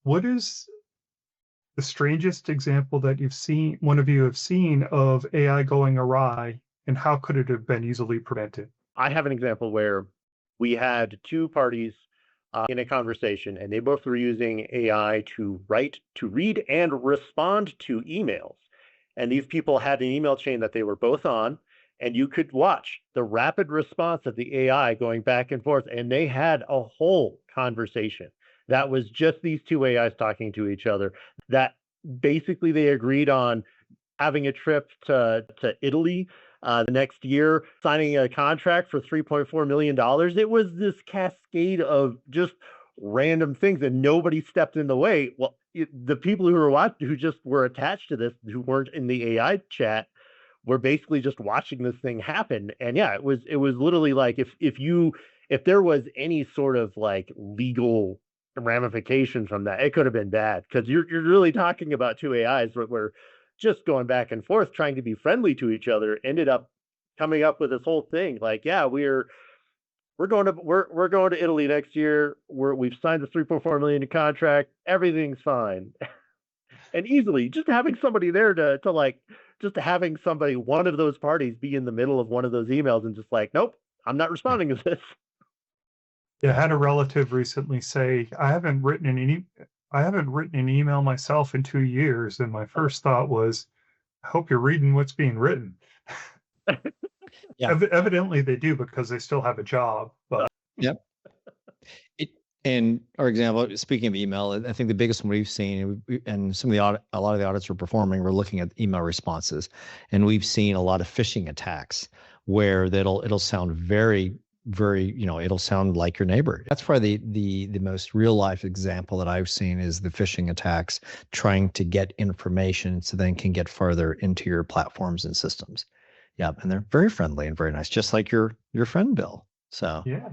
what is the strangest example that one of you have seen of AI going awry, and how could it have been easily prevented? I have an example where we had two parties in a conversation, and they both were using AI to read, and respond to emails. And these people had an email chain that they were both on, and you could watch the rapid response of the AI going back and forth. And they had a whole conversation that was just these two AIs talking to each other. That basically they agreed on having a trip to Italy the next year, signing a contract for $3.4 million. It was this cascade of just random things, and nobody stepped in the way. Well, the people who just were attached to this, who weren't in the AI chat, were basically just watching this thing happen. And yeah, it was literally like if there was any sort of like legal ramification from that, it could have been bad, because you're really talking about two AIs where just going back and forth trying to be friendly to each other ended up coming up with this whole thing like, yeah, we're going to Italy next year. We've signed the 3.4 million contract. Everything's fine. And easily just having somebody there to like, just having somebody, one of those parties, be in the middle of one of those emails and just like, nope, I'm not responding to this. Yeah, I had a relative recently say, I haven't written an email myself in 2 years, and my first thought was, I hope you're reading what's being written. Yeah. Evidently they do, because they still have a job. But Yep. And our example, speaking of email, I think the biggest one we've seen, and a lot of the audits we're performing, we're looking at email responses, and we've seen a lot of phishing attacks where it'll sound very, it'll sound like your neighbor. That's probably the most real life example that I've seen is the phishing attacks trying to get information so then can get further into your platforms and systems. Yeah, and they're very friendly and very nice, just like your friend Bill. So yeah.